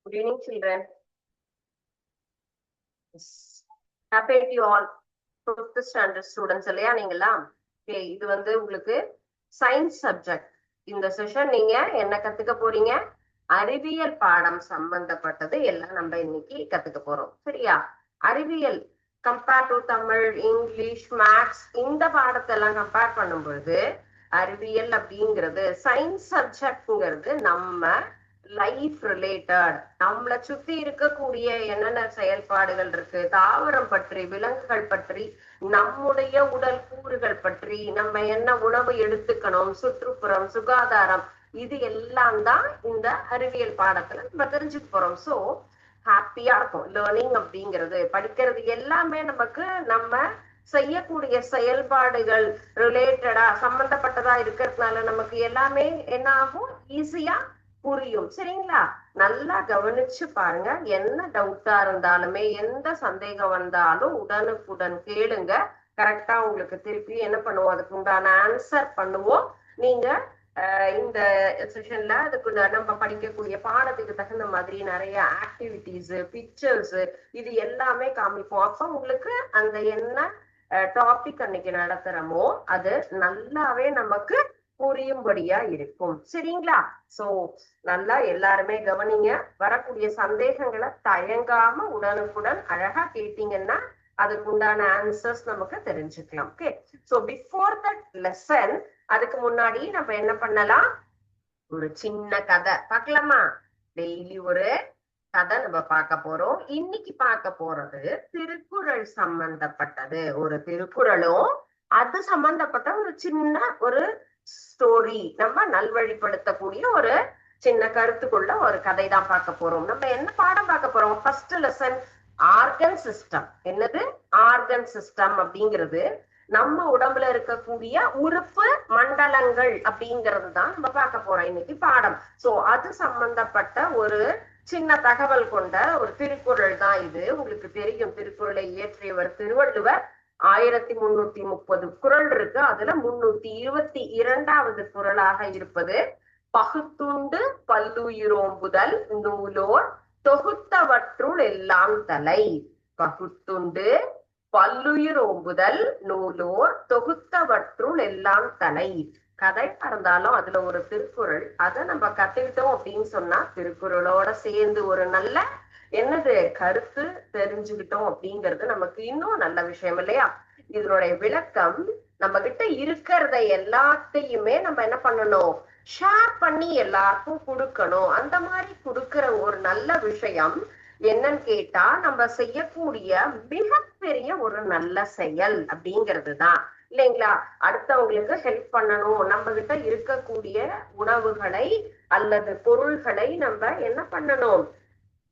Good evening, children. Happy to you all. Fifth standard students இல்லையா நீங்களாம்? இது உங்களுக்கு சயின்ஸ் சப்ஜெக்ட். இந்த செஷன் நீங்க என்ன கத்துக்க போறீங்க? அறிவியல் பாடம் சம்பந்தப்பட்டது எல்லாம் நம்ம இன்னைக்கு கத்துக்க போறோம். சரியா? அறிவியல் compare to Tamil, English, maths இந்த பாடத்தை எல்லாம் கம்பேர் பண்ணும் பொழுது அறிவியல் அப்படிங்கிறது சயின்ஸ் சப்ஜெக்ட்ங்கிறது நம்ம லைஃப் ரிலேட்டட், நம்மளை சுத்தி இருக்கக்கூடிய என்னென்ன செயல்பாடுகள் இருக்கு, தாவரம் பற்றி, விலங்குகள் பற்றி, நம்முடைய உடல் கூறுகள் பற்றி, நம்ம என்ன உணவு எடுத்துக்கணும், சுற்றுப்புறம், சுகாதாரம், இது எல்லாம் தான் இந்த அறிவியல் பாடத்துல நம்ம தெரிஞ்சுக்க போறோம். சோ ஹாப்பியா இருக்கும். லேர்னிங் அப்படிங்கிறது, படிக்கிறது எல்லாமே நமக்கு நம்ம செய்யக்கூடிய செயல்பாடுகள் ரிலேட்டடா சம்பந்தப்பட்டதா இருக்கிறதுனால நமக்கு எல்லாமே என்ன ஆகும், ஈஸியா புரியும். சரிங்களா? நல்லா கவனிச்சு பாருங்க. என்ன டவுட்டா இருந்தாலுமே, எந்த சந்தேகம் வந்தாலும் உடனுக்குடன் கேளுங்க. கரெக்டா உங்களுக்கு திருப்பி என்ன பண்ணுவோம், அதுக்கு உண்டான ஆன்சர் பண்ணுவோம். நீங்க இந்த செஷன்ல அதுக்கு நம்ம படிக்கக்கூடிய பாடத்துக்கு தகுந்த மாதிரி நிறைய ஆக்டிவிட்டிஸ், பிக்சர்ஸ், இது எல்லாமே காமிப்போம். அப்ப உங்களுக்கு அந்த என்ன டாபிக் அன்னைக்கு நடத்துறோமோ அது நல்லாவே நமக்கு புரியும்படியா இருக்கும். சரிங்களா? சோ நல்லா எல்லாருமே கவனிங்க. வரக்கூடிய சந்தேகங்களை தயங்காம உடனுக்குடன் அழகா கேட்டீங்கன்னா அதுக்கு உண்டான ஆன்சர்ஸ் நமக்கு தெரிஞ்சுக்கலாம். Okay, so before that lesson, அதுக்கு முன்னாடி நம்ம என்ன பண்ணலாம், ஒரு சின்ன கதை பார்க்கலாமா? டெய்லி ஒரு கதை நம்ம பார்க்க போறோம். இன்னைக்கு பார்க்க போறது திருக்குறள் சம்பந்தப்பட்டது. ஒரு திருக்குறளும் அது சம்பந்தப்பட்ட ஒரு சின்ன ஒரு ஸ்டோரி, நம்ம நல்வழிப்படுத்தக்கூடிய ஒரு சின்ன கருத்துக்குள்ள ஒரு கதை தான் பார்க்க போறோம். நம்ம என்ன பாடம் பார்க்க போறோம்? First lesson organ system. என்னது ஆர்கன் சிஸ்டம் அப்படிங்கிறது? நம்ம உடம்புல இருக்கக்கூடிய உறுப்பு மண்டலங்கள் அப்படிங்கிறது தான் நம்ம பார்க்க போறோம் இன்னைக்கு பாடம். சோ அது சம்பந்தப்பட்ட ஒரு சின்ன தகவல் கொண்ட ஒரு திருக்குறள் தான் இது. உங்களுக்கு தெரியும், திருக்குறளை இயற்றியவர் திருவள்ளுவர். 1330 குறள் இருக்கு. அதுல 322வது குறளாக இருப்பது பகுத்துண்டு பல்லுயிரோம்புதல் நூலோர் தொகுத்தவற்றுள் எல்லாம் தலை. பகுத்துண்டு பல்லுயிரோம்புதல் நூலோர் தொகுத்தவற்றுள் எல்லாம் தலை. கதை இருந்தாலும் அதுல ஒரு திருக்குறள், அதை நம்ம கத்துக்கிட்டோம் அப்படின்னு சொன்னா திருக்குறளோட சேர்ந்து ஒரு நல்ல என்னது கருத்து தெரிஞ்சுக்கிட்டோம் அப்படிங்கிறது நமக்கு இன்னும் நல்ல விஷயம் இல்லையா? இதனுடைய விளக்கம், நம்ம கிட்ட இருக்கிறத எல்லாத்தையுமே நம்ம என்ன பண்ணணும், ஷேர் பண்ணி எல்லாருக்கும் கொடுக்கணும். அந்த மாதிரி கொடுக்கிற ஒரு நல்ல விஷயம் என்னன்னு கேட்டா நம்ம செய்யக்கூடிய மிகப்பெரிய ஒரு நல்ல செயல் அப்படிங்கிறது தான் இல்லைங்களா? அடுத்தவங்களுக்கு ஹெல்ப் பண்ணணும். நம்ம கிட்ட இருக்கக்கூடிய உணவுகளை அல்லது பொருள்களை நம்ம என்ன பண்ணணும்,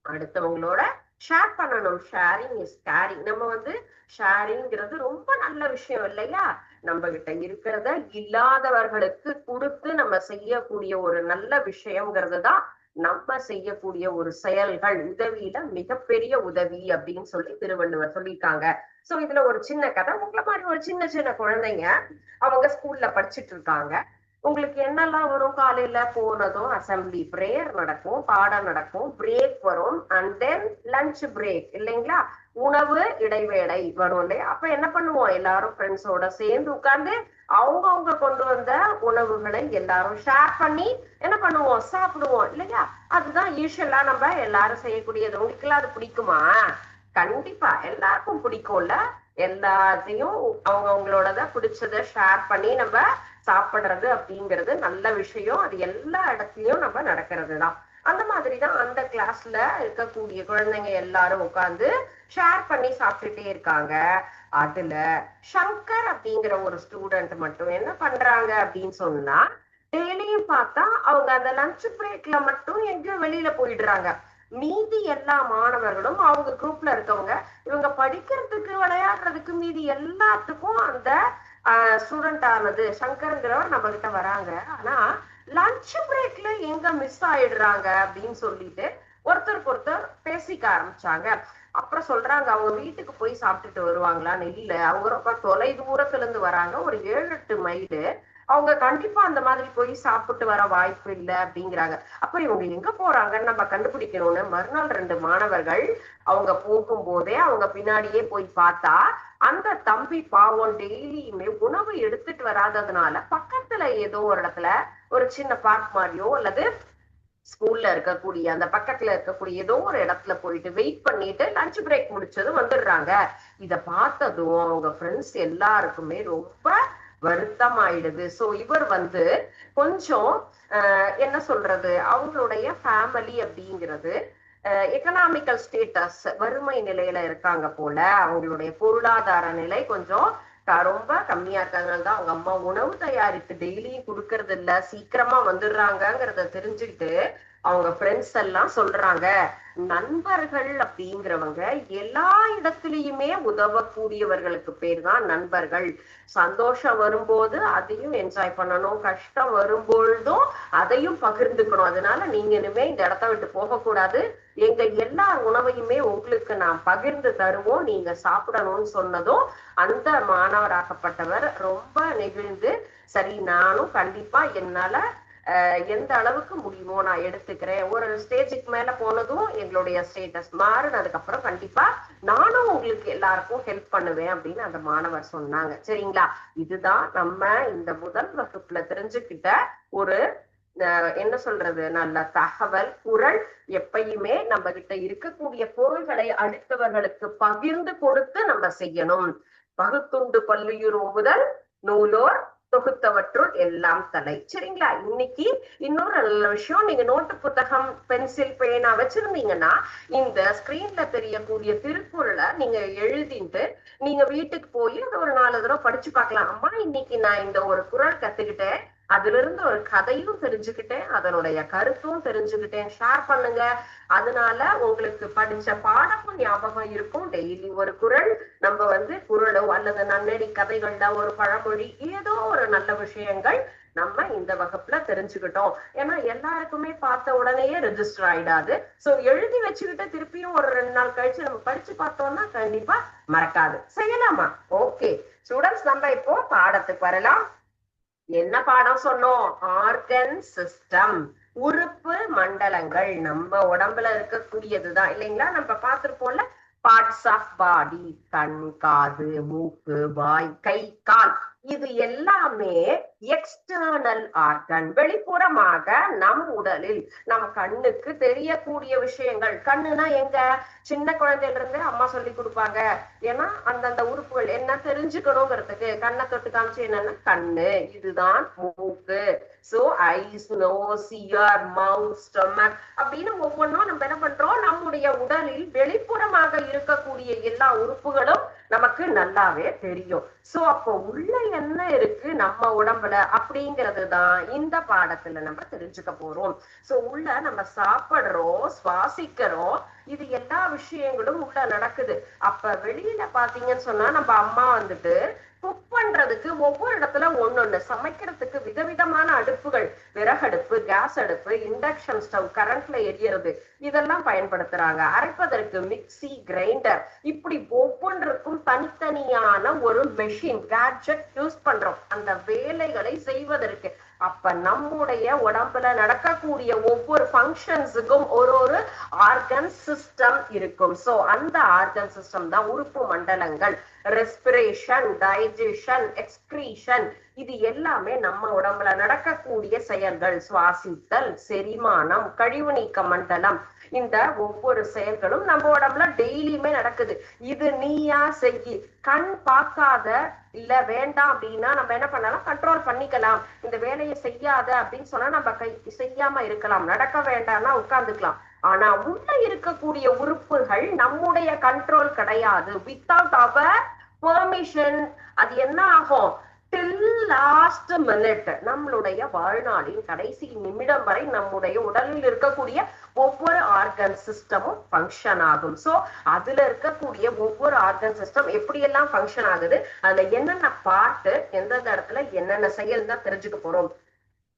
அடுத்தவங்களோட ஷேர் பண்ணணும். Sharing is caring. நம்ம ஷேரிங்கிறது ரொம்ப நல்ல விஷயம் இல்லையா? நம்ம கிட்ட இருக்கிறத இல்லாதவர்களுக்கு கொடுத்து நம்ம செய்யக்கூடிய ஒரு நல்ல விஷயம்ங்கிறது தான் நம்ம செய்யக்கூடிய ஒரு செயல்கள். உதவியில மிகப்பெரிய உதவி அப்படின்னு சொல்லி திருவள்ளுவர் சொல்லியிருக்காங்க. சோ இதுல ஒரு சின்ன கதை. உங்களை மாதிரி ஒரு சின்ன சின்ன குழந்தைங்க அவங்க ஸ்கூல்ல படிச்சுட்டு இருக்காங்க. உங்களுக்கு என்னெல்லாம் வரும், காலையில போனதும் அசம்பிளி பிரேயர் நடக்கும், பாடம் நடக்கும், பிரேக் வரும், அண்ட் தென் லஞ்ச் பிரேக் இல்லைங்களா? உணவு இடைவேளை வரும் இல்லையா? அப்ப என்ன பண்ணுவோம், எல்லாரும் ஃப்ரெண்ட்ஸோட சேர்ந்து உட்கார்ந்து அவங்க கொண்டு வந்த உணவுகளை எல்லாரும் ஷேர் பண்ணி என்ன பண்ணுவோம், சாப்பிடுவோம் இல்லையா? அதுதான் யூஸ்வலா நம்ம எல்லாரும் செய்யக்கூடியது. உங்களுக்கு எல்லாம் அது பிடிக்குமா? கண்டிப்பா எல்லாருக்கும் பிடிக்கும்ல. எல்லாத்தையும் அவங்களோட பிடிச்சத ஷேர் பண்ணி நம்ம சாப்பிடுறது அப்படிங்கிறது நல்ல விஷயம். அது எல்லா இடத்துலயும் நம்ம நடக்கிறது தான். அந்த மாதிரிதான் அந்த கிளாஸ்ல இருக்கக்கூடிய குழந்தைங்க எல்லாரும் உட்கார்ந்து ஷேர் பண்ணி சாப்பிட்டுட்டே இருக்காங்க. அதுல சங்கர் அப்படிங்கிற ஒரு ஸ்டூடெண்ட் மட்டும் என்ன பண்றாங்க அப்படின்னு சொன்னா, டெய்லியும் பார்த்தா அவங்க அந்த லஞ்ச் பிரேக்ல மட்டும் எங்கேயோ வெளியில போயிடுறாங்க. மீதி எல்லா மாணவர்களும் அவங்க குரூப்ல இருக்கவங்க இவங்க படிக்கிறதுக்கு விளையாடுறதுக்கு மீதி எல்லாத்துக்கும் அந்த ஸ்டூடெண்ட் ஆனது சங்கருங்கிறவர் நம்ம கிட்ட வராங்க. ஆனா லஞ்ச் பிரேக்ல எங்க மிஸ் ஆயிடுறாங்க அப்படின்னு சொல்லிட்டு ஒருத்தருக்கு ஒருத்தர் பேசிக்க ஆரம்பிச்சாங்க. அப்புறம் சொல்றாங்க, அவங்க வீட்டுக்கு போய் சாப்பிட்டுட்டு வருவாங்களான்னு. இல்ல, அவங்க ரொம்ப தொலை தூரத்துல இருந்து வராங்க, ஒரு 7-8 மைலு. அவங்க கண்டிப்பா அந்த மாதிரி போய் சாப்பிட்டு வர வாய்ப்பு இல்லை அப்படிங்கிறாங்க. அப்ப இவங்க எங்க போறாங்கன்னு நம்ம கண்டுபிடிக்கணும்னு மறுநாள் 2 மாணவர்கள் அவங்க போகும்போதே அவங்க பின்னாடியே போய் பார்த்தா, அந்த தம்பி பாவம் டெய்லியுமே உணவு எடுத்துட்டு வராததுனால பக்கத்துல ஏதோ ஒரு இடத்துல ஒரு சின்ன பார்க் மாதிரியோ அல்லது ஸ்கூல்ல இருக்கக்கூடிய அந்த பக்கத்துல இருக்கக்கூடிய ஏதோ ஒரு இடத்துல போயிட்டு வெயிட் பண்ணிட்டு லஞ்ச் பிரேக் முடிச்சதும் வந்துடுறாங்க. இத பார்த்ததும் அவங்க ஃப்ரெண்ட்ஸ் எல்லாருக்குமே ரொம்ப வருத்தம் ஆயிடுது. சோ இவர் வந்து கொஞ்சம் என்ன சொல்றது, அவங்களுடைய ஃபேமிலி அப்படிங்கிறது எக்கனாமிக்கல் ஸ்டேட்டஸ் வறுமை நிலையில இருக்காங்க போல, அவங்களுடைய பொருளாதார நிலை கொஞ்சம் ரொம்ப கம்மியா இருக்கிறதுனால தான் அவங்க அம்மா உணவு தயாரித்து டெய்லியும் கொடுக்கறது இல்ல, சீக்கிரமா வந்துடுறாங்கிறத தெரிஞ்சுக்கிட்டு அவங்க ஃப்ரெண்ட்ஸ் எல்லாம் சொல்றாங்க, நண்பர்கள் அப்படிங்கிறவங்க எல்லா இடத்துலயுமே உதவக்கூடியவர்களுக்கு பேர் தான் நண்பர்கள். சந்தோஷம் வரும்போது அதையும் என்ஜாய் பண்ணணும், கஷ்டம் வரும்பொழுதும் அதையும் பகிர்ந்துக்கணும். அதனால நீங்க இனிமே இந்த இடத்த விட்டு போகக்கூடாது, எங்க எல்லா உணவையுமே உங்களுக்கு நான் பகிர்ந்து தருவோம், நீங்க சாப்பிடணும்னு சொன்னதும் அந்த மாணவராகப்பட்டவர் ரொம்ப நெகிழ்ந்து, சரி நானும் கண்டிப்பா என்னால எந்த அளவுக்கு முடியுமோ நான் எடுத்துக்கிறேன், ஒரு ஸ்டேஜுக்கு மேல போனதும் எங்களுடைய ஸ்டேட்டஸ் மாறுனதுக்கு அப்புறம் கண்டிப்பா நானும் உங்களுக்கு எல்லாருக்கும் ஹெல்ப் பண்ணுவேன் அப்படின்னு அந்த மாணவர் சொன்னாங்க. சரிங்களா? இதுதான் நம்ம இந்த முதல் வகுப்புல தெரிஞ்சுக்கிட்ட ஒரு என்ன சொல்றது, நல்ல தகவல் குறள். எப்பயுமே நம்ம கிட்ட இருக்கக்கூடிய பொருள்களை அடுத்தவர்களுக்கு பகிர்ந்து கொடுத்து நம்ம செய்யணும். பகுத்துண்டு பல்லுயிர் ஓம்புதல் நூலோர் தொகுத்தவற்றுள் எல்லாம் தலை. சரிங்களா? இன்னைக்கு இன்னொரு நல்ல விஷயம், நீங்க நோட்டு புத்தகம் பென்சில் பேனா வச்சிருந்தீங்கன்னா இந்த ஸ்கிரீன்ல தெரியக்கூடிய திருக்குறளை நீங்க எழுதிட்டு நீங்க வீட்டுக்கு போய் அதை ஒரு 4 தடவை படிச்சு பார்க்கலாம். அம்மா இன்னைக்கு நான் இந்த ஒரு குறள் கத்துக்கிட்டேன், அதுல இருந்து ஒரு கதையும் தெரிஞ்சுக்கிட்டேன், அதனுடைய கருத்தும் தெரிஞ்சுக்கிட்டேன், ஷேர் பண்ணுங்க. அதனால உங்களுக்கு படிச்ச பாடமும் ஞாபகம் இருக்கும். டெய்லி ஒரு குறள் நம்ம வந்து குறளோ அல்லது நன்னடி கதைகள்ல ஒரு பழமொழி ஏதோ ஒரு நல்ல விஷயங்கள் நம்ம இந்த வகுப்புல தெரிஞ்சுக்கிட்டோம். ஏன்னா எல்லாருக்குமே பார்த்த உடனேயே ரெஜிஸ்டர் ஆயிடாது. சோ எழுதி வச்சுக்கிட்டு திருப்பியும் ஒரு 2 நாள் கழிச்சு நம்ம படிச்சு பார்த்தோம்னா கண்டிப்பா மறக்காது. செய்யலாமா? ஓகே ஸ்டூடெண்ட்ஸ், நம்ம இப்போ பாடத்துக்கு வரலாம். என்ன பாடம் சொன்னோம்? ஆர்கன் சிஸ்டம், உறுப்பு மண்டலங்கள் நம்ம உடம்புல இருக்கக்கூடியதுதான் இல்லைங்களா? நம்ம பார்த்திருப்போம்ல, பார்ட்ஸ் ஆஃப் பாடி, கண், காது, மூக்கு, வாய், கை, கால், இது எல்லாமே எக்ஸ்டர்னல் ஆர்கன், வெளிப்புறமாக நம் உடலில் நம் கண்ணுக்கு தெரியக்கூடிய விஷயங்கள். கண்ணுனா எங்க? சின்ன குழந்தையில இருந்து அம்மா சொல்லி கொடுப்பாங்க. ஏன்னா அந்தந்த உறுப்புகள் என்ன தெரிஞ்சுக்கணுங்கிறதுக்கு கண்ணை தொட்டு காமிச்சு என்னன்னா கண்ணு, இதுதான் மூக்கு. சோ ஐஸ், நோஸ், இயர், மவுத், ஸ்டொமக் அப்படின்னு ஒவ்வொன்றும் நம்ம என்ன பண்றோம், நம்முடைய உடலில் வெளிப்புறமாக இருக்கக்கூடிய எல்லா உறுப்புகளும் நமக்கு நல்லாவே தெரியும். சோ அப்போ உள்ள என்ன இருக்கு நம்ம உடம்புல அப்படிங்கிறது தான் இந்த பாடத்துல நம்ம தெரிஞ்சுக்க போறோம். சோ உள்ள நம்ம சாப்பிடுறோம், சுவாசிக்கிறோம், இது எல்லா விஷயங்களும் உள்ள நடக்குது. அப்ப வெளியில பாத்தீங்கன்னு சொன்னா நம்ம அம்மா வந்துட்டு குக் பண்றதுக்கு ஒவ்வொரு இடத்துல ஒன்னொன்னு, சமைக்கிறதுக்கு விதவிதமான அடுப்புகள், விறகடுப்பு, கேஸ் அடுப்பு, இண்டக்ஷன் ஸ்டவ், கரண்ட்ல எரியறது, இதெல்லாம் பயன்படுத்துறாங்க. அரைப்பதற்கு மிக்சி, கிரைண்டர், இப்படி ஒவ்வொன்றுக்கும் தனித்தனியான ஒரு மெஷின், கேட்ஜெட் யூஸ் பண்றோம் அந்த வேலைகளை செய்வதற்கு. அப்ப நம்முடைய உடம்புல நடக்கக்கூடிய ஒவ்வொரு ஃபங்க்ஷன்ஸுக்கும் ஒரு ஆர்கன் சிஸ்டம் இருக்கும். சோ அந்த ஆர்கன் சிஸ்டம் தான் உறுப்பு மண்டலங்கள். ரெஸ்பிரேஷன், டைஜஷன், எக்ஸ்கிரீஷன், இது எல்லாமே நம்ம உடம்புல நடக்கக்கூடிய செயல்கள். சுவாசித்தல், செரிமானம், கழிவு நீக்க மண்டலம், இந்த ஒவ்வொரு செயல்களும் நம்ம உடம்புல டெய்லியுமே நடக்குது. இது நீயா செய்யி, கண் பார்க்காத இல்ல வேண்டாம் அப்படின்னா நம்ம என்ன பண்ணலாம், கண்ட்ரோல் பண்ணிக்கலாம். இந்த வேலையை செய்யாத அப்படின்னு சொன்னா நம்ம செய்யாம இருக்கலாம், நடக்க வேண்டாம்னா உட்கார்ந்துக்கலாம். ஆனா உள்ள இருக்கக்கூடிய உறுப்புகள் நம்முடைய கண்ட்ரோல் கிடையாது. வித்தவுட் அவர் பெர்மிஷன் அது என்ன ஆகும், டில் லாஸ்ட் மினிட், நம்மளுடைய வாழ்நாளின் கடைசி நிமிடம் வரை நம்முடைய உடலில் இருக்கக்கூடிய ஒவ்வொரு ஆர்கன் சிஸ்டமும் ஃபங்க்ஷன் ஆகும். சோ அதுல இருக்கக்கூடிய ஒவ்வொரு ஆர்கன் சிஸ்டம் எப்படி எல்லாம் ஃபங்க்ஷன் ஆகுது, அதுல என்னென்ன பார்ட், எந்தெந்த இடத்துல என்னென்ன செயல் தான் தெரிஞ்சுக்க போறோம்.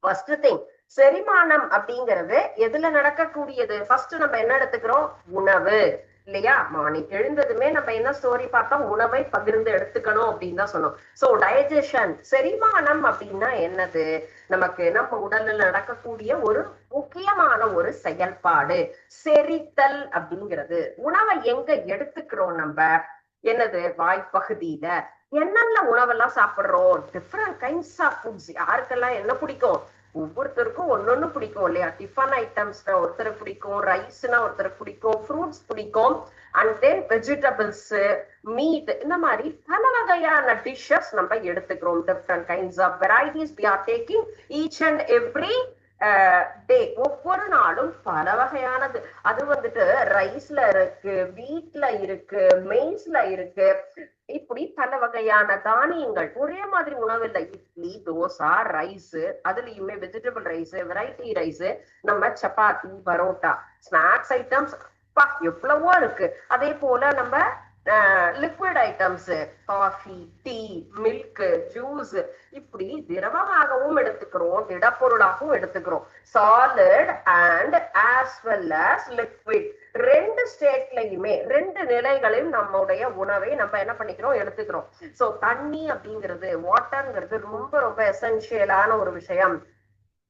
ஃபர்ஸ்ட் திங், செரிமானம் அப்படிங்கிறது எதுல நடக்கக்கூடியது? ஃபர்ஸ்ட் நம்ம என்ன எடுத்துக்கிறோம், உணவு. இல்லையா? மார்னிங் எழுந்ததுமே நம்ம என்ன ஸ்டோரி பார்த்தோம், உணவை பகிர்ந்து எடுத்துக்கணும் அப்படின்னு தான் சொன்னோம். சோ டைஜஷன், செரிமானம் அப்படின்னா என்னது? நமக்கு நம்ம உடல்ல நடக்கக்கூடிய ஒரு முக்கியமான ஒரு செயல்பாடு செரித்தல் அப்படிங்கிறது. உணவை எங்க எடுத்துக்கிறோம் நம்ம? என்னது? வாய்ப்பகுதியில. என்னென்ன உணவெல்லாம் சாப்பிடுறோம்? Different kinds of foods. யாருக்கெல்லாம் என்ன பிடிக்கும்? ஒவ்வொருத்தருக்கும் ஒன்னொன்னு பிடிக்கும் இல்லையா? டிஃபன் ஐட்டம்ஸ்னா ஒருத்தருக்கு பிடிக்கும், ரைஸ்னா ஒருத்தருக்கு பிடிக்கும், ஃப்ரூட்ஸ் பிடிக்கும், அண்ட் தென் வெஜிடபிள்ஸ், மீட், இந்த மாதிரி பல வகையான டிஷ்ஷஸ் நம்ம எடுத்துக்கிறோம். Different kinds of varieties we are taking each and every day. ஒவ்வொரு நாளும் பல வகையானது. அது வந்துட்டு ரைஸ்ல இருக்கு, வீட்ல இருக்கு, மெயின்ஸ்ல இருக்கு, இப்படி பல வகையான தானியங்கள். ஒரே மாதிரி உணவு இல்லை. இட்லி, தோசை, ரைஸ், அதுலயுமே வெஜிடபிள் ரைஸ், வெரைட்டி ரைஸ், நம்ம சப்பாத்தி, பரோட்டா, ஸ்நாக்ஸ் ஐட்டம்ஸ் எவ்வளவோ இருக்கு. அதே போல நம்ம liquid items, coffee, tea, milk, juice, இப்படி திரவமாகவும் எடுத்துக்கிறோம், திடப்பொருளாகவும் எடுத்துக்கிறோம். Solid and as well as liquid, ரெண்டு ஸ்டேட்லயுமே, ரெண்டு நிலைகளையும் நம்முடைய உணவை நம்ம என்ன பண்ணிக்கிறோம், எடுத்துக்கிறோம். சோ தண்ணி அப்படிங்கிறது, வாட்டர்ங்கிறது ரொம்ப ரொம்ப எசென்சியலான ஒரு விஷயம்.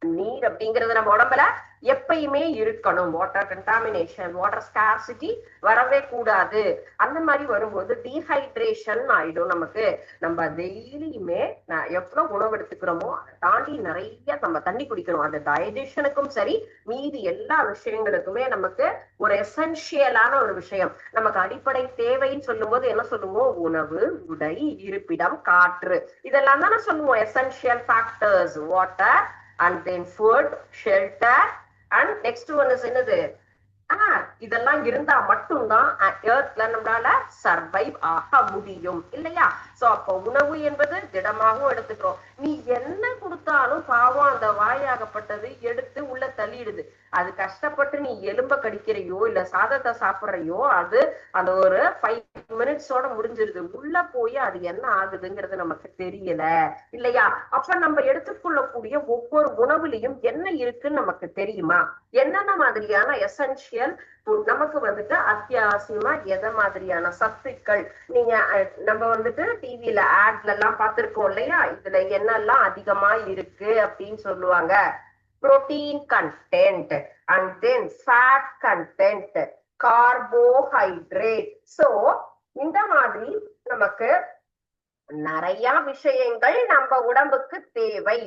நீர் அப்படிங்கிறது நம்ம உடம்புல எப்பயுமே இருக்கணும். வாட்டர் கண்டாமினேஷன், வாட்டர் ஸ்கார்சிட்டி வரவே கூடாது. அந்த மாதிரி வரும்போது டீஹைட்ரேஷன் ஆயிடும் நமக்கு. நம்ம டெய்லியுமே எவ்வளவு உணவு எடுத்துக்கிறோமோ அதை தாண்டி நிறைய நம்ம தண்ணி குடிக்கணும். அது டைஜஷனுக்கும் சரி, மீதி எல்லா விஷயங்களுக்குமே நமக்கு ஒரு எசென்சியலான ஒரு விஷயம். நமக்கு அடிப்படை தேவைன்னு சொல்லும் போது என்ன சொல்லுவோம்? உணவு, உடை, இருப்பிடம், காற்று, இதெல்லாம் தானே சொல்லுவோம் essential factors. Water and then food, shelter, and next one is என்னது? இதெல்லாம் இருந்தா மட்டும்தான் எர்த்ல நம்மளால சர்வைவ் ஆக முடியும் இல்லையா? சோ அப்போ உணவு என்பது திடமாகவும் எடுத்துக்கிறோம். நீ என்ன கொடுத்தாலும் பாவம் அந்த வாயாகப்பட்டது எடுத்து உள்ள தள்ளிடுது. அது கஷ்டப்பட்டு நீ எலும்ப கடிக்கிறையோ இல்ல சாதத்தை சாப்பிடுறையோ, அது அந்த ஒரு 5 மினிட்ஸோட முடிஞ்சிருது. உள்ள போய் அது என்ன ஆகுதுங்கிறது நமக்கு தெரியல இல்லையா? அப்ப நம்ம எடுத்துக்கொள்ளக்கூடிய ஒவ்வொரு உணவுலையும் என்ன இருக்குன்னு நமக்கு தெரியுமா? என்னென்ன மாதிரியான எசென்சியல் நமக்கு வந்துட்டு அத்தியாவசியமா எதை மாதிரியான சத்துக்கள், நீங்க நம்ம வந்துட்டு டிவில ஆட்ல எல்லாம் பார்த்திருக்கோம் இல்லையா? இதுல என்னெல்லாம் அதிகமா இருக்கு அப்படின்னு சொல்லுவாங்க. Protein content, and then fat content, carbohydrate. So இந்த மாதிரி நமக்கு நிறைய விஷயங்கள் நம்ம உடம்புக்கு தேவை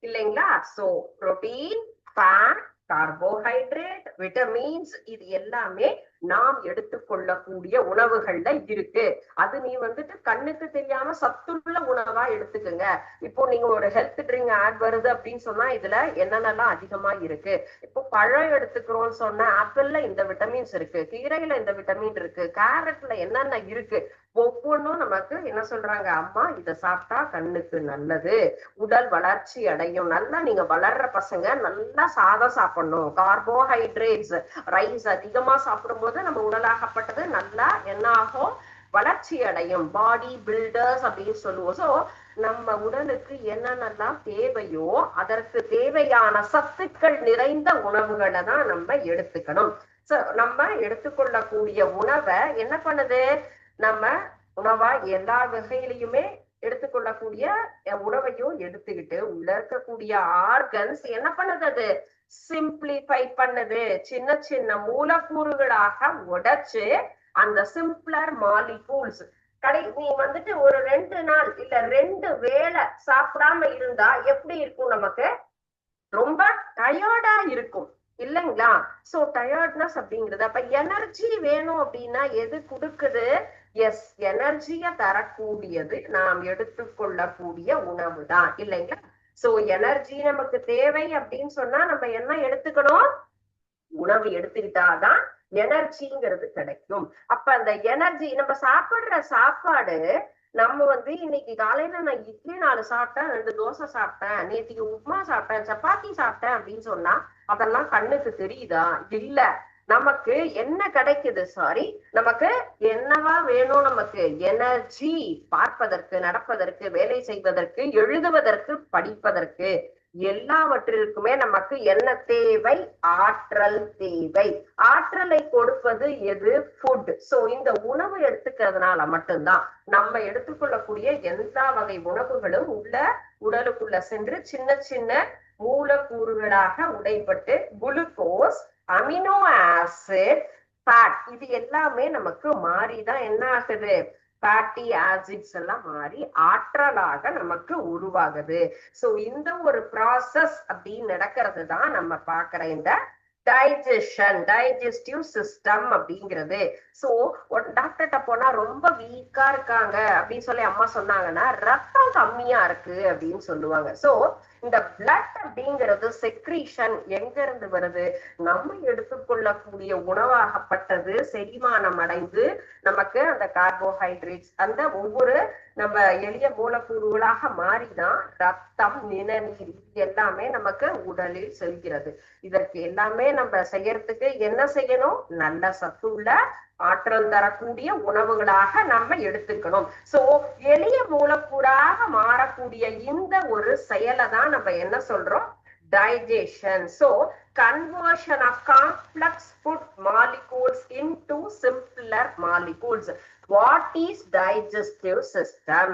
இல்லைங்களா? So protein, fat, carbohydrate, vitamins, இது எல்லாமே நாம் எடுத்துக்கொள்ளக்கூடிய உணவுகள்ல இருக்கு. அது நீ வந்துட்டு கண்ணுக்கு தெரியாம சத்துள்ள உணவா எடுத்துக்கங்க. இப்போ நீங்க ஒரு ஹெல்த் ட்ரிங்க் ஆட் வருது அப்படின்னு சொன்னா இதுல என்னென்னலாம் அதிகமா இருக்கு. இப்போ பழம் எடுத்துக்கிறோம்னு சொன்னா ஆப்பிள்ல இந்த விட்டமின்ஸ் இருக்கு, கீரையில இந்த விட்டமின் இருக்கு, கேரட்ல என்னென்ன இருக்கு, ஒவ்வொன்றும் நமக்கு என்ன சொல்றாங்க, அம்மா இதை சாப்பிட்டா கண்ணுக்கு நல்லது, உடல் வளர்ச்சி அடையும். நல்லா நீங்க வளர்ற பசங்க நல்லா சாதம் சாப்பிடணும், கார்போஹைட்ரேட்ஸ், ரைஸ் அதிகமா சாப்பிடும்போது நம்ம உடலாகப்பட்டது நல்லா என்ன ஆகும், வளர்ச்சி அடையும். பாடி பில்டர்ஸ் அப்படின்னு சொல்லுவோம். சோ நம்ம உடலுக்கு என்னென்னலாம் தேவையோ அதற்கு தேவையான சத்துக்கள் நிறைந்த உணவுகளை தான் நம்ம எடுத்துக்கணும். சோ நம்ம எடுத்துக்கொள்ளக்கூடிய உணவை என்ன பண்ணுது, நம்ம உணவா எல்லா வகையிலையுமே எடுத்துக்கொள்ளக்கூடிய உணவையும் எடுத்துக்கிட்டு உள்ள இருக்கக்கூடிய ஆர்கன்ஸ் என்ன பண்ணுது, அது சிம்பிளிஃபை பண்ணுது. சின்ன சின்ன மூலக்கூறுகளாக உடைச்சு அந்த சிம்பிளர் மாலிகூல்ஸ் நீ வந்துட்டு ஒரு 2 நாள் இல்ல 2 வேளை சாப்பிடாம இருந்தா எப்படி இருக்கும், நமக்கு ரொம்ப டயர்டா இருக்கும் இல்லைங்களா? சோ டயர்ட்னஸ் அப்படிங்கிறது, அப்ப எனர்ஜி வேணும் அப்படின்னா எது கொடுக்குது? எஸ், எனர்ஜிய தரக்கூடியது நாம் எடுத்துக்கொள்ளக்கூடிய உணவு தான் இல்லைங்களா? சோ எனர்ஜி நமக்கு தேவை அப்படின்னு சொன்னா நம்ம என்ன எடுத்துக்கணும்? உணவு எடுத்துக்கிட்டாதான் எனர்ஜிங்கிறது கிடைக்கும். அப்ப அந்த எனர்ஜி, நம்ம சாப்பிடுற சாப்பாடு, நம்ம இன்னைக்கு காலையில நான் இட்லி 4 சாப்பிட்டேன், 2 தோசை சாப்பிட்டேன், நேற்றுக்கு உப்புமா சாப்பிட்டேன், சப்பாத்தி சாப்பிட்டேன் அப்படின்னு சொன்னா அதெல்லாம் கண்ணுக்கு தெரியுதா? இல்ல. நமக்கு என்ன கிடைக்குது, சாரி, நமக்கு என்னவா வேணும்? நமக்கு எனர்ஜி, பார்ப்பதற்கு, நடப்பதற்கு, வேலை செய்வதற்கு, எழுதுவதற்கு, படிப்பதற்கு. எல்லாவற்றிற்குமே நமக்கு என்ன தேவை? ஆற்றல் தேவை. ஆற்றலை கொடுப்பது எது? ஃபுட். சோ இந்த உணவு எடுத்துக்கிறதுனால மட்டும்தான் நம்ம எடுத்துக்கொள்ளக்கூடிய எல்லா வகை உணவுகளும் உடலுக்குள்ள சென்று சின்ன சின்ன மூலக்கூறுகளாக உடைப்பட்டு குளுக்கோஸ், அமினோ ஆசிட், ஃபேட் இது எல்லாமே நமக்கு மாறிதான் என்ன ஆகுது? ஃபேட்டி ஆசிட்ஸ் எல்லாம் மாறி ஆற்றலாக நமக்கு உருவாகுது. சோ இந்த ஒரு ப்ராசஸ் அப்படின்னு நடக்கிறது தான் நம்ம பாக்குற இந்த டைஜஷன், டைஜஸ்டிவ் சிஸ்டம் அப்படிங்கிறது. சோ டாக்டர்கிட்ட போனா ரொம்ப வீக்கா இருக்காங்க அப்படின்னு சொல்லி அம்மா சொன்னாங்கன்னா ரத்தம் கம்மியா இருக்கு அப்படின்னு சொல்லுவாங்க. சோ இந்த பிளட் அப்படிங்கிறது செக்ரீஷன் எங்க இருந்து வருது? நம்ம எடுத்துக்கொள்ளக்கூடிய உணவாகப்பட்டது செரிமானம் அடைந்து நமக்கு அந்த கார்போஹைட்ரேட்ஸ் அந்த ஒவ்வொரு நம்ம எளிய மூலக்கூறுகளாக மாறிதான் ரத்தம், நிணநீர் எல்லாமே நமக்கு உடலில் செல்கிறது. இதற்கு எல்லாமே நம்ம செய்யறதுக்கு என்ன செய்யணும்? நல்ல சத்துள்ள ஆற்றல் தரக்கூடிய உணவுகளாக நம்ம எடுத்துக்கணும். சோ எளிய மூலக்கூறாக மாறக்கூடிய இந்த ஒரு செயலை தான் நம்ம என்ன சொல்றோம்? Digestion. So conversion of complex food molecules into simpler molecules. What is digestive system?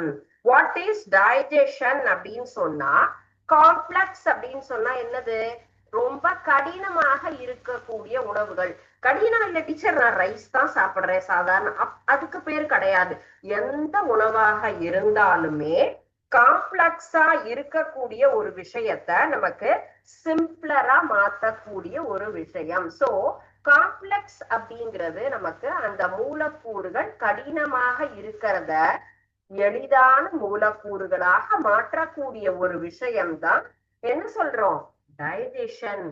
What is digestion அப்படின்னு சொன்னா, காம்ப்ளெக்ஸ் அப்படின்னு சொன்னா என்னது? ரொம்ப கடினமாக இருக்கக்கூடிய உணவுகள். கடினம் இல்ல டீச்சர், நான் ரைஸ் தான் சாப்பிடுறேன் சாதாரண, அதுக்கு பேர் கிடையாது. எந்த உணவாக இருந்தாலுமே காம்ப்ளெக்ஸா இருக்கக்கூடிய ஒரு விஷயத்த நமக்கு சிம்பிளரா மாத்தக்கூடிய ஒரு விஷயம். சோ காம்ப்ளெக்ஸ் அப்படிங்கிறது நமக்கு அந்த மூலக்கூறுகள் கடினமாக இருக்கிறத எளிதான மூலக்கூறுகளாக மாற்றக்கூடிய ஒரு விஷயம்தான் என்ன சொல்றோம்? டைஜஷன்,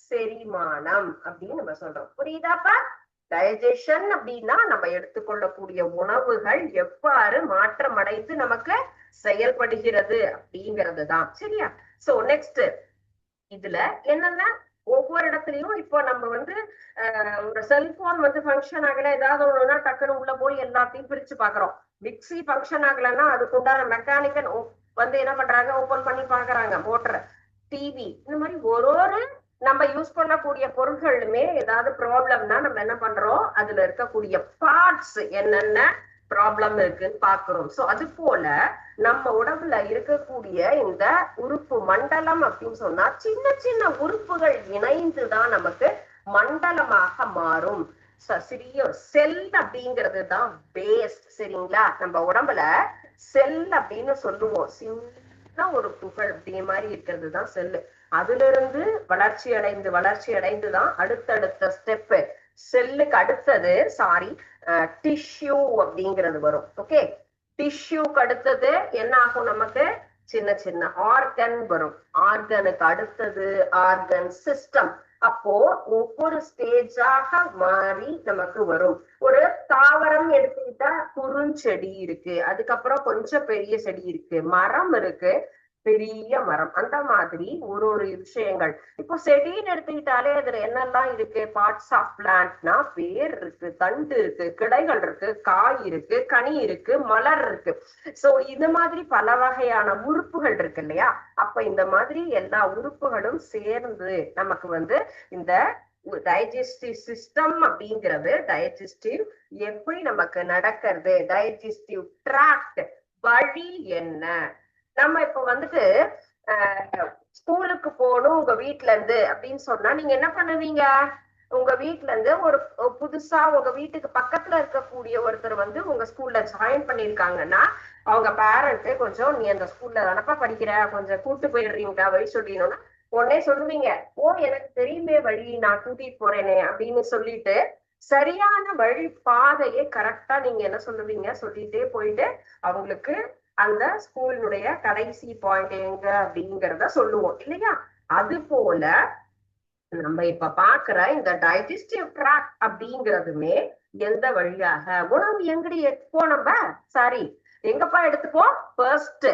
செரிமானம் அப்படின்னு நம்ம சொல்றோம். புரியுதாப்பா? டைஜஷன் அப்படின்னா நம்ம எடுத்துக்கொள்ளக்கூடிய உணவுகள் எவ்வாறு மாற்றம் அடைந்து நமக்கு செயல்படுகிறது அப்படிங்கிறது தான். சரியா? சோ நெக்ஸ்ட் இதுல என்னன்னா ஒவ்வொரு இடத்துலயும் இப்போ நம்ம வந்து ஒரு செல்போன் வந்து ஃபங்க்ஷன் ஆகல, ஏதாவது ஒண்ணுன்னா டக்குன்னு உள்ள போய் எல்லாத்தையும் பிரிச்சு பாக்குறோம். மிக்சி ஃபங்க்ஷன் ஆகலைன்னா அதுக்கு உண்டான மெக்கானிக்கல் வந்து என்ன பண்றாங்க? ஓபன் பண்ணி பாக்குறாங்க. மோட்டர், டிவி, இந்த மாதிரி ஒரு நம்ம யூஸ் பண்ணக்கூடிய பொருட்களுமே ஏதாவது ப்ராப்ளம்னா நம்ம என்ன பண்றோம்? அதுல இருக்கக்கூடிய பார்ட்ஸ் என்னென்ன ப்ராப்ளம் இருக்குன்னு பாக்குறோம். சோ அது போல நம்ம உடம்புல இருக்கக்கூடிய இந்த உறுப்பு மண்டலம் அப்படின்னு சொன்னா சின்ன சின்ன உறுப்புகள் இணைந்துதான் நமக்கு மண்டலமாக மாறும். சிறிய செல் அப்படிங்கிறது தான் பேஸ். சரிங்களா? நம்ம உடம்புல செல் அப்படின்னு சொல்லுவோம். சின்ன ஒரு புகழ் அப்படிங்கிற மாதிரி இருக்கிறது தான் செல்லு. அதுல இருந்து வளர்ச்சி அடைந்துதான் அடுத்தடுத்த ஸ்டெப். செல்லுக்கு அடுத்தது டிஷ்யூ அப்படிங்கிறது வரும். ஓகே, டிஷ்யூக்கு அடுத்தது என்ன ஆகும்? நமக்கு சின்ன சின்ன ஆர்கன் வரும். ஆர்கனுக்கு அடுத்தது ஆர்கன் சிஸ்டம். அப்போ ஒவ்வொரு ஸ்டேஜாக மாறி நமக்கு வரும். ஒரு தாவரம் எடுத்துக்கிட்டா குறுஞ்செடி இருக்கு, அதுக்கப்புறம் கொஞ்சம் பெரிய செடி இருக்கு, மரம் இருக்கு, பெரிய மரம். அந்த மாதிரி ஒரு விஷயங்கள். இப்போ செடின்னு எடுத்துக்கிட்டாலே அதுல என்னெல்லாம் இருக்கு? பார்ட்ஸ் ஆஃப் பிளான்ட்னா வேர் இருக்கு, தண்டு இருக்கு, கிளைகள் இருக்கு, காய் இருக்கு, கனி இருக்கு, மலர் இருக்கு. சோ இந்த மாதிரி பல வகையான உறுப்புகள் இருக்கு இல்லையா? அப்ப இந்த மாதிரி எல்லா உறுப்புகளும் சேர்ந்து நமக்கு வந்து இந்த டைஜஸ்டிவ் சிஸ்டம் அப்படிங்கிறது, டைஜஸ்டிவ் எப்படி நமக்கு நடக்கிறது, டைஜஸ்டிவ் ட்ராக்ட் வழி என்ன? நம்ம இப்ப வந்துட்டு ஸ்கூலுக்கு போகணும் உங்க வீட்டுல இருந்து அப்படின்னு சொன்னா நீங்க என்ன பண்ணுவீங்க? உங்க வீட்டுல இருந்து ஒரு புதுசா உங்க வீட்டுக்கு பக்கத்துல இருக்கக்கூடிய ஒருத்தர் வந்து உங்க ஸ்கூல்ல ஜாயின் பண்ணிருக்காங்கன்னா அவங்க பேரண்ட் கொஞ்சம் நீ அந்த ஸ்கூல்ல தானப்பா படிக்கிற, கொஞ்சம் கூட்டு போயிடுறீங்களா வழி சொல்லிடணும்னா உடனே சொல்லுவீங்க, ஓ எனக்கு தெரியுமே வழி, நான் கூட்டிட்டு போறேனே அப்படின்னு சொல்லிட்டு சரியான வழி பாதையை கரெக்டா நீங்க என்ன சொல்லுவீங்க? சொல்லிட்டே போயிட்டு அவங்களுக்கு அந்த ஸ்கூலினுடைய கடைசி பாயிண்ட் எங்க அப்படிங்கிறத சொல்லுவோம் இல்லையா? அது போல நம்ம இப்ப பாக்குற இந்த டைஜஸ்டிவ் ட்ராக் அப்படிங்கிறதுமே எந்த வழியாக உணவு எங்கடி எடுத்துப்போம்? நம்ம எங்கப்பா எடுத்துப்போம்? ஃபர்ஸ்ட்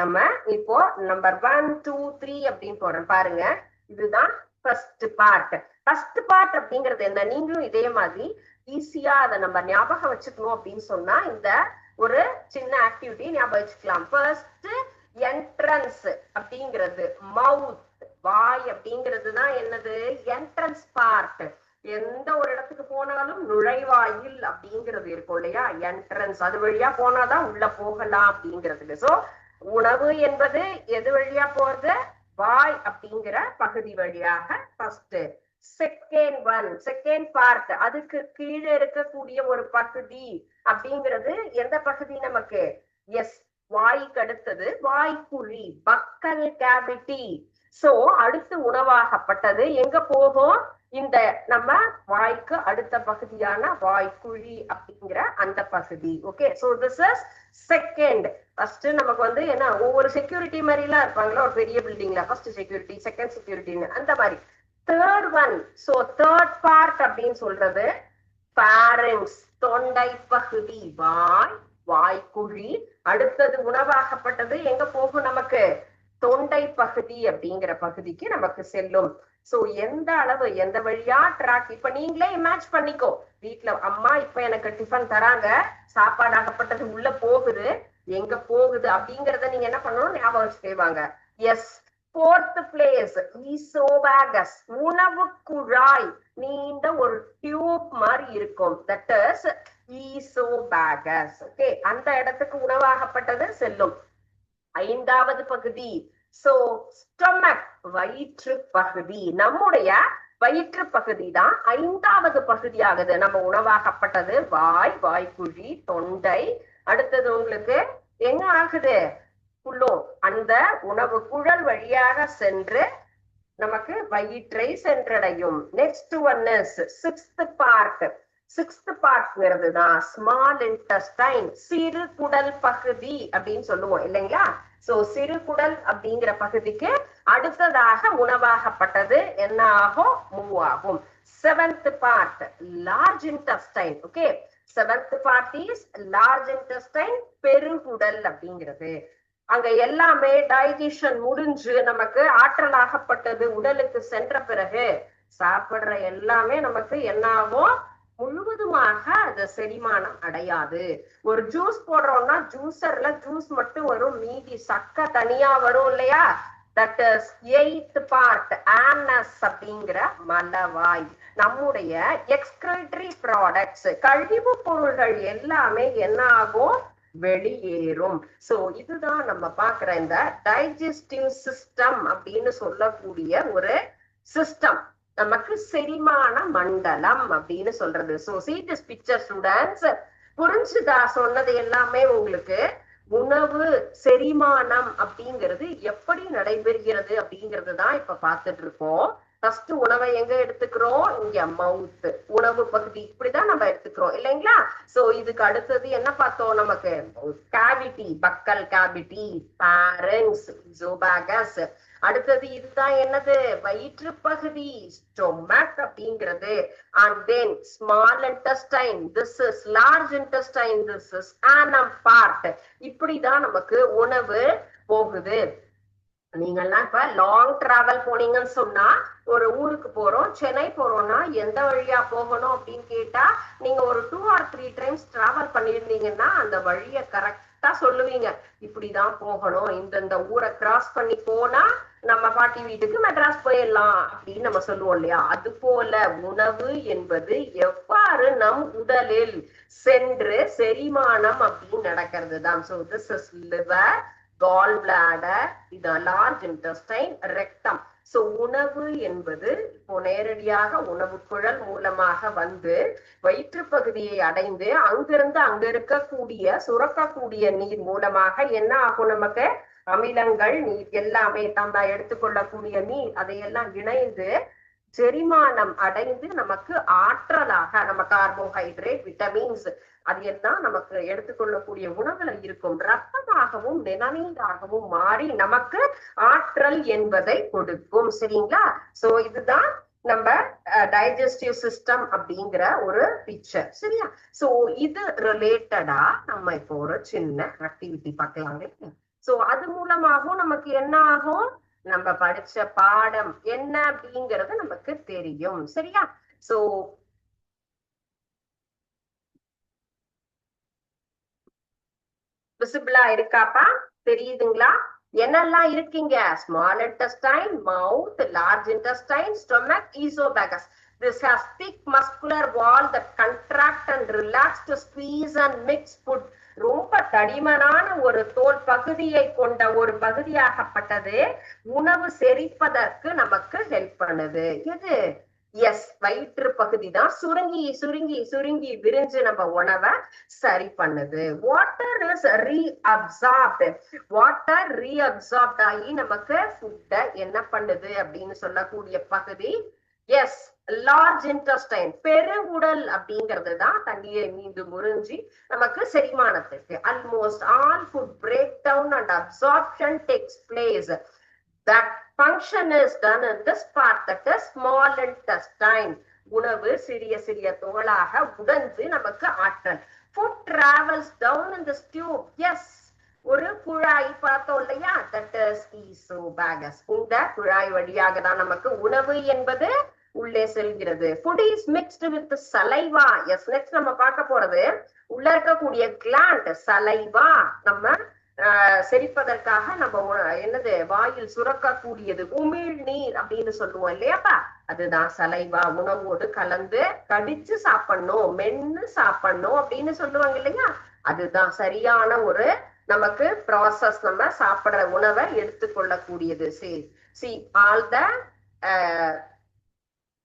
நம்ம இப்போ நம்பர் 1 2 3 அப்படின்னு போறோம் பாருங்க. இதுதான் ஃபர்ஸ்ட் பார்ட். ஃபர்ஸ்ட் பார்ட் அப்படிங்கிறது என்ன? நீங்களும் இதே மாதிரி ஈஸியா அதை நம்ம ஞாபகம் வச்சுக்கணும் அப்படின்னு சொன்னா இந்த ஒரு சின்ன ஆக்டிவிட்டி ஞாபகம் வச்சுக்கலாம். ஃபர்ஸ்ட் என்ட்ரன்ஸ் அப்படிங்கிறது மவுத், வாய் அப்படிங்கிறதுதான் என்னது, என்ட்ரன்ஸ் பார்ட். எந்த ஒரு இடத்துக்கு போனாலும் நுழைவாயில் அப்படிங்கிறது இருக்கும் இல்லையா, என்ட்ரன்ஸ். அது வழியா போனாதான் உள்ள போகலாம் அப்படிங்கிறதுக்கு. சோ உணவு என்பது எது வழியா போறது, வாய் அப்படிங்கிற பகுதி வழியாக first. Second one, second part, அதுக்கு கீழே இருக்கக்கூடிய ஒரு பகுதி அப்படிங்கிறது எந்த பகுதி நமக்கு, எஸ், வாய்க்கு அடுத்தது வாய்க்குழி, பக்கல் கேவிட்டி. சோ அடுத்து உணவாகப்பட்டது எங்க போகும், இந்த நம்ம வாய்க்கு அடுத்த பகுதியான வாய்க்குழி அப்படிங்கிற அந்த பகுதி. Okay, so this is second. First நமக்கு வந்து என்ன, ஒவ்வொரு செக்யூரிட்டி மாதிரி எல்லாம் இருப்பாங்களா ஒரு பெரிய பில்டிங்ல, ஃபர்ஸ்ட் செக்யூரிட்டி, செகண்ட் செக்யூரிட்டின்னு அந்த மாதிரி. Third one, so third part அப்படின்னு சொல்றது பாரங்ஸ், தொண்டை பகுதி, வாய், வாய்க்குழி. அடுத்தது உணவாகப்பட்டது எங்க போகும் நமக்கு, தொண்டை பகுதி அப்படிங்கிற பகுதிக்கு நமக்கு செல்லும். சோ எந்த அளவு, எந்த வழியா ட்ராக், இப்ப நீங்களே இமேஜ் பண்ணிக்கோ, வீட்டுல அம்மா இப்ப எனக்கு டிஃபன் தராங்க, சாப்பாடாகப்பட்டது உள்ள போகுது, எங்க போகுது அப்படிங்கறத நீங்க என்ன பண்ணணும், ஞாபகம் வச்சுக்கேவாங்க. எஸ், fourth place, ஈசோபாகஸ், உணவு குழாய், நீண்ட ஒரு டியூப் மாதிரி இருக்கும், தட் இஸ் ஈசோபாகஸ். ஓகே, அந்த இடத்துக்கு உணவாகப்பட்டது செல்லும். ஐந்தாவது பகுதி, சோ ஸ்டொமக், வயிற்று பகுதி. நம்முடைய வயிற்று பகுதி தான் ஐந்தாவது பகுதி ஆகுது. நம்ம உணவாகப்பட்டது வாய், வாய்க்குழி, தொண்டை. அடுத்தது உங்களுக்கு எங்க ஆகுது, புல்லும், அந்த உணவு குழல் வழியாக சென்று நமக்கு வயிற்றை சென்றடையும். Next one is sixth part. Sixth பார்ட்ங்கிறது தான் ஸ்மால் இன்டெஸ்டைன், சிறு குடல் பகுதி அப்படின்னு சொல்லுவோம் இல்லைங்களா. சோ சிறு குடல் அப்படிங்கிற பகுதிக்கு அடுத்ததாக உணவாகப்பட்டது என்ன ஆகும், மூவ் ஆகும். Seventh part large intestine. Okay, seventh part is large intestine, பெருகுடல் அப்படிங்கிறது. அங்க எல்லாமே டைஜஷன் முடிஞ்சு நமக்கு ஆற்றலாகப்பட்டது உடலுக்கு சென்ற பிறகு சாப்பிடுற எல்லாமே நமக்கு என்ன ஆகும், முழுவதுமாக அது செரிமானம் அடையாது. ஒரு ஜூஸ் போடுறோம்னா ஜூசர்ல ஜூஸ் மட்டும் வரும், மீதி சக்க தனியா வரும் இல்லையா. That is eighth part, anus அப்படிங்கிற மலவாய். நம்முடைய எக்ஸ்கிரேட்டரி ப்ராடக்ட்ஸ், கழிவு பொருள்கள் எல்லாமே என்ன ஆகும், வெளியேறும். சோ இதுதான் நம்ம பாக்குற இந்த டைஜஸ்டிவ் சிஸ்டம் அப்படின்னு சொல்லக்கூடிய ஒரு சிஸ்டம், நமக்கு செரிமான மண்டலம் அப்படின்னு சொல்றது. So see this picture students, புரிஞ்சுதா சொன்னது எல்லாமே உங்களுக்கு. உணவு செரிமானம் அப்படிங்கிறது எப்படி நடைபெறுகிறது அப்படிங்கிறது தான் இப்ப பார்த்துட்டு இருக்கோம். ஃபர்ஸ்ட் உணவை எங்க எடுத்துக்கிறோம், இங்க மவுத், உணவு பகுதி, இப்படிதான் நம்ம எடுத்துக்கிறோம் இல்லைங்களா. சோ இதுக்கு அடுத்தது என்ன பார்த்தோம், நமக்கு கேவிட்டி, பக்கல் கேவிட்டி, பாரங்ஸ், ஈசோபாகஸ். அடுத்தது இதுதான் என்னது, வயிற்று பகுதி, ஸ்டொமக் அப்படிங்கிறது. And then small intestine, this is large intestine, this is annum part. இப்படிதான் நமக்கு உணவு போகுது. நீங்கெல்லாம் இப்ப லாங் டிராவல் போனீங்கன்னு சொன்னா, ஒரு ஊருக்கு போறோம், சென்னை போறோம்னா எந்த வழியா போகணும் அப்படின்னு கேட்டா, நீங்க ஒரு 2 or 3 times டிராவல் பண்ணிருந்தீங்கன்னா அந்த வழிய கரெக்டா சொல்லுவீங்க, இப்படிதான் போகணும், இந்த ஊரை கிராஸ் பண்ணி போனா நம்ம பாட்டி வீட்டுக்கு மெட்ராஸ் போயிடலாம் அப்படின்னு நம்ம சொல்லுவோம் இல்லையா. அது போல உணவு என்பது எவ்வாறு நம் உடலில் சென்று செரிமானம் அப்படின்னு நடக்கிறது தான். So this is liver, gall bladder, இது லார்ஜ் இன்டெஸ்டைன், ரெக்டம். சோ உணவு என்பது இப்போ நேரடியாக உணவு குழல் மூலமாக வந்து வயிற்று பகுதியை அடைந்து அங்கிருந்து அங்க இருக்கக்கூடிய சுரக்கக்கூடிய நீர் மூலமாக என்ன ஆகும், நமக்கு அமிலங்கள், நீர் எல்லாமே தந்தா எடுத்துக்கொள்ளக்கூடிய நீர் அதையெல்லாம் இணைந்து செரிமானம் அடைந்து நமக்கு ஆற்றலாக, நம்ம கார்போஹைட்ரேட், விட்டமின்ஸ் அது எல்லாம் நமக்கு எடுத்துக்கொள்ளக்கூடிய உணவுல இருக்கும், ரத்தமாகவும் நிணநீராகவும் மாறி நமக்கு ஆற்றல் என்பதை கொடுக்கும். சரிங்களா. சோ இதுதான் நம்ம டைஜஸ்டிவ் சிஸ்டம் அப்படிங்கிற ஒரு பிக்சர். சரியா. சோ இது ரிலேட்டடா நம்ம இப்போ ஒரு சின்ன ஆக்டிவிட்டி பார்க்கலாங்க. சோ அது மூலமாகவும் நமக்கு என்ன ஆகும், நம்ம படிச்ச பாடம் என்ன அப்படிங்கிறது நமக்கு தெரியும். சரியா. சோ விசிபிளா இருக்காப்பா, தெரியுதுங்களா? என்னெல்லாம் இருக்கீங்க? Small intestine, mouth, large intestine, stomach, oesophagus. This has thick muscular wall that contract and relax to squeeze and mix food. ரொம்ப தடிமனான ஒரு தோல் பகுதியை கொண்ட ஒரு பகுதியாகப்பட்டது உணவு செரிப்பதற்கு நமக்கு ஹெல்ப் பண்ணுது. எது? எஸ், வயிற்று பகுதி தான் சுருங்கி சுருங்கி சுருங்கி விரிஞ்சு நம்ம உணவை சரி பண்ணுது. Water is reabsorbed. Water reabsorbed ஆகி நமக்கு ஃபுட்டை என்ன பண்ணுது அப்படின்னு சொல்லக்கூடிய பகுதி எஸ் லார்ஜ் இன்டெஸ்டைன், பெருங்குடல் அப்படிங்கிறது தான் தண்ணியை மீண்டும் உறிஞ்சி நமக்கு செரிமானத்துக்கு. Almost all food break down and absorption takes place. That function is done in this part, that is small intestine. உணவு சிறிய சிறிய தோளாக உடைந்து நமக்கு ஆற்றல். Food travels down in this tube. Yes, ஒரு குழாய் பார்த்தோம் இல்லையா? That is esophagus. இந்த குழாய் வழியாக தான் நமக்கு உணவு என்பது உள்ளே செல்கிறது. Food is mixed with the saliva. Yes, next நம்ம பார்க்க போறது உள்ள இருக்கக்கூடிய gland saliva. நம்ம செரிப்பதற்காக நம்ம என்னது வாயில் சுரக்கக்கூடியது உமிழ் நீர் அப்படின்னு சொல்லுவோம் இல்லையாப்பா, அதுதான் சலைவா. உணவோடு கலந்து கடிச்சு சாப்பிடணும், மென்னு சாப்பிடணும் அப்படின்னு சொல்லுவாங்க இல்லையா, அதுதான் சரியான ஒரு நமக்கு ப்ராசஸ். நம்ம சாப்பிடுற உணவை எடுத்துக்கொள்ளக்கூடியது. C all the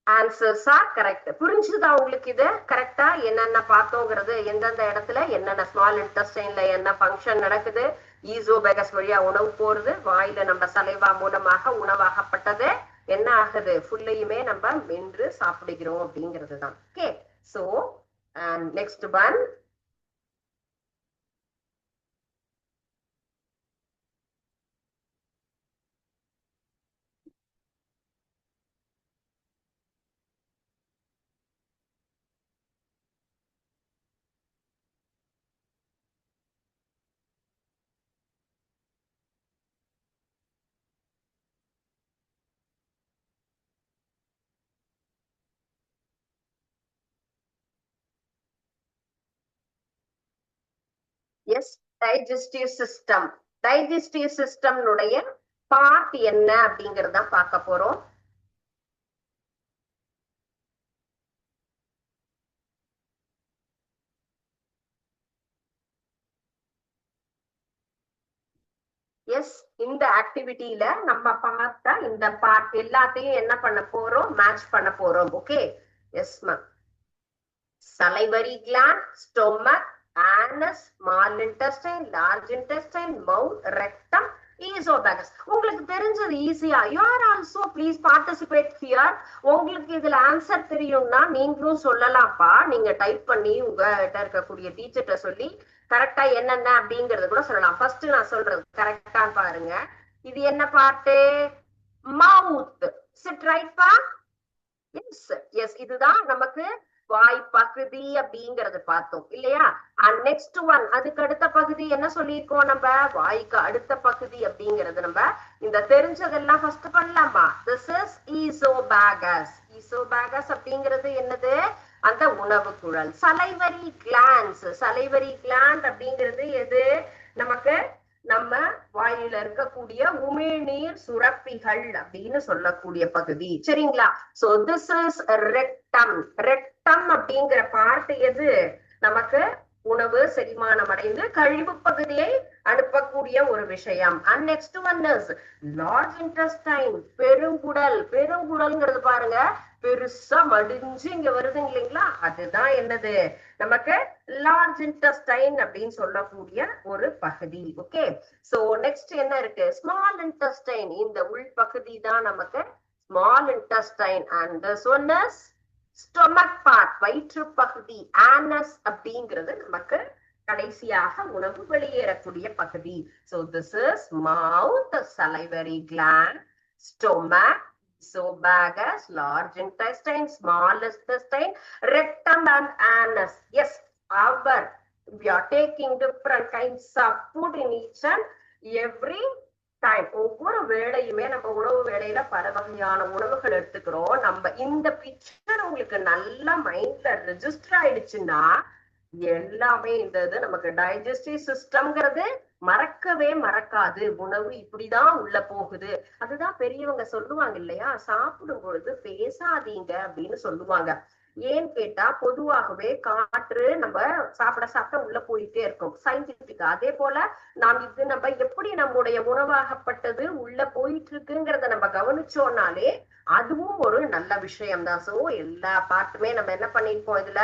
answers are correct. புரிஞ்சுதா உங்களுக்கு? இது கரெக்டா என்னென்ன பார்த்தோங்கிறது, எந்தெந்த இடத்துல என்னென்ன ஸ்மால் இன்டெஸ்டைன்ல என்ன ஃபங்க்ஷன் நடக்குது, ஈசோபேகஸ் வழியா உணவு போறது, வாயில நம்ம சலைவா மூலமாக உணவாகப்பட்டது என்ன ஆகுது, ஃபுல்லையுமே நம்ம மென்று சாப்பிடுகிறோம் அப்படிங்கிறது தான். Okay, so next one. Yes, digestive system. Digestive சிஸ்டம்னுடைய பார்ட் என்ன அப்படிங்கறத பார்க்க போறோம். எஸ், இந்த ஆக்டிவிட்டியில நம்ம பார்த்தா இந்த பார்ட் எல்லாத்தையும் என்ன பண்ண போறோம், மேட்ச் பண்ண போறோம். Okay, yes ma'am. salivary gland, stomach, anus, small intestine, large intestine, mouth, rectum, esophagus. உங்களுக்கு தெரிஞ்சது ஈஸியா. You are also please participate here. உங்களுக்கு இதுல ஆன்சர் தெரியும்னா நீங்களும் சொல்லலாம்ப்பா. நீங்க டைப் பண்ணி உங்ககிட்ட இருக்கக்கூடிய டீச்சர்கிட்ட சொல்லி கரெக்டா என்னென்ன அப்படிங்கறது கூட சொல்லலாம். ஃபர்ஸ்ட் நான் சொல்றது கரெக்டா பாருங்க. இது என்ன பார்ட்டு? மவுத். சிட் ரைட் பா? எஸ் எஸ், இதுதான் நமக்கு வாய் பகுதி அப்படிங்கறது பார்த்தோம் இல்லையா? அண்ட் நெக்ஸ்ட் ஒன், அதுக்கு அடுத்த பகுதி என்ன சொல்லியிருக்கோம் நம்ம? வாய்க்கு அடுத்த பகுதி அப்படிங்கறது நம்ம இந்த தெரிஞ்சதெல்லாம் ஃபர்ஸ்ட் பண்ணலாமா? This is oesophagus. ஈசோபேகஸ் அப்படிங்கிறது என்னது? அந்த உணவு குழல். Salivary glands. சலைவரி கிளாண்ட் அப்படிங்கிறது எது? நமக்கு நம்ம வாயில இருக்கக்கூடிய உமிழ்நீர் சுரப்பிகள் அப்படின்னு சொல்லக்கூடிய பகுதி. சரிங்களா? So this is rectum. Rectum அப்படிங்கிற பார்ட் எது? நமக்கு உணவு செரிமானம் அடைந்து கழிவு பகுதியை அனுப்பக்கூடிய ஒரு விஷயம். And next one is large intestine, பெருங்குடல். பெருங்குடல்ங்கிறது பாருங்க பெருசா மடிஞ்சு இங்க வருது இல்லைங்களா, அதுதான் என்னது? நமக்கு லார்ஜ் இன்டெஸ்டைன் அப்படின்னு சொல்லக்கூடிய ஒரு பகுதி. ஓகே, சோ நெக்ஸ்ட் என்ன இருக்கு? Small intestine. இந்த உள் பகுதி தான் நமக்கு small intestine. And this one is stomach part, வயிற்று பகுதி. ஆனஸ் அப்படிங்கிறது நமக்கு கடைசியாக உணவு வெளியேறக்கூடிய பகுதி. So this is mouth, salivary gland, stomach, esophagus, large intestine, small intestine, rectum and anus. Yes, we are taking different kinds of food in each and every time. ஒவ்வொரு வேளையுமே நம்ம உணவு வேளையில பல வகையான உணவுகள் எடுத்துக்கிறோம். நம்ம இந்த பிக்சர் உங்களுக்கு நல்ல மைண்ட்ல ரெஜிஸ்டர் ஆயிடுச்சுன்னா எல்லாமே இந்த இது நமக்கு டைஜஸ்டிவ் சிஸ்டம்ங்கிறது மறக்கவே மறக்காது. உணவு இப்படிதான் உள்ள போகுது. அதுதான் பெரியவங்க சொல்லுவாங்க இல்லையா, சாப்பிடும் பொழுது பேசாதீங்க அப்படின்னு சொல்லுவாங்க. ஏன்னு கேட்டா பொதுவாகவே காற்று நம்ம சாப்பிட சாப்பிட உள்ள போயிட்டே இருக்கும் சயின்டிபிக்கா. அதே போல நம்ம எப்படி நம்முடைய உணவாகப்பட்டது உள்ள போயிட்டு இருக்குங்கிறத நம்ம கவனிச்சோம்னாலே அதுவும் ஒரு நல்ல விஷயம் தான். சோ எல்லா பார்ட்டுமே நம்ம என்ன பண்ணிருக்கோம், இதுல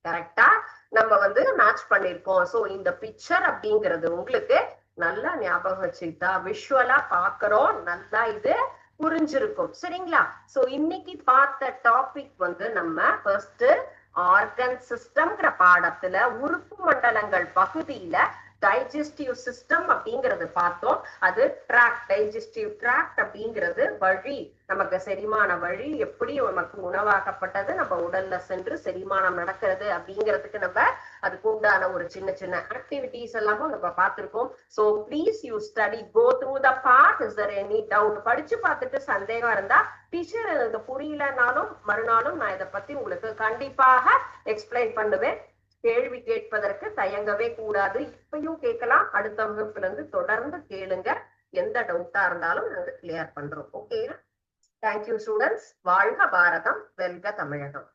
கரெக்டா நம்ம மேட்ச் பண்ணிருக்கோம். சோ இந்த பிக்சர் அப்படிங்கிறது உங்களுக்கு நல்லா ஞாபகம் வச்சுக்கிட்டா, விஷுவலா பாக்குறோம், நல்லா இது புரிஞ்சிருக்கும். சரிங்களா? சோ இன்னைக்கு பார்த்த டாபிக் நம்ம ஃபர்ஸ்ட் ஆர்கன் சிஸ்டம்ங்கிற பாடத்துல உறுப்பு மண்டலங்கள் பகுதியில டைஜஸ்டிவ் சிஸ்டம் அப்படிங்கறது பார்த்தோம். அது ட்ராக்ட், டைஜஸ்டிவ் ட்ராக்ட் அப்படிங்கிறது வழி, நமக்கு செரிமான வழி, எப்படி நமக்கு உணவாகப்பட்டது நம்ம உடல்ல சென்று செரிமானம் நடக்கிறது அப்படிங்கிறதுக்கு நம்ம அதுக்கு உண்டான ஒரு சின்ன சின்ன ஆக்டிவிட்டிஸ் எல்லாமும் நம்ம பார்த்திருக்கோம். So please you study, go through the part. Is there any doubt? படிச்சு பார்த்துட்டு சந்தேகம் இருந்தா டீச்சர் எனக்கு புரியலனாலும் மறுநாளும் நான் இதை பத்தி உங்களுக்கு கண்டிப்பாக எக்ஸ்பிளைன் பண்ணுவேன். கேள்வி கேட்பதற்கு தயங்கவே கூடாது. இப்பயும் கேட்கலாம், அடுத்த வகுப்புல இருந்து தொடர்ந்து கேளுங்க. எந்த டவுட்டா இருந்தாலும் நாங்க கிளியர் பண்றோம். Okay, thank you students. வாழ்க பாரதம், வெல்க தமிழகம்.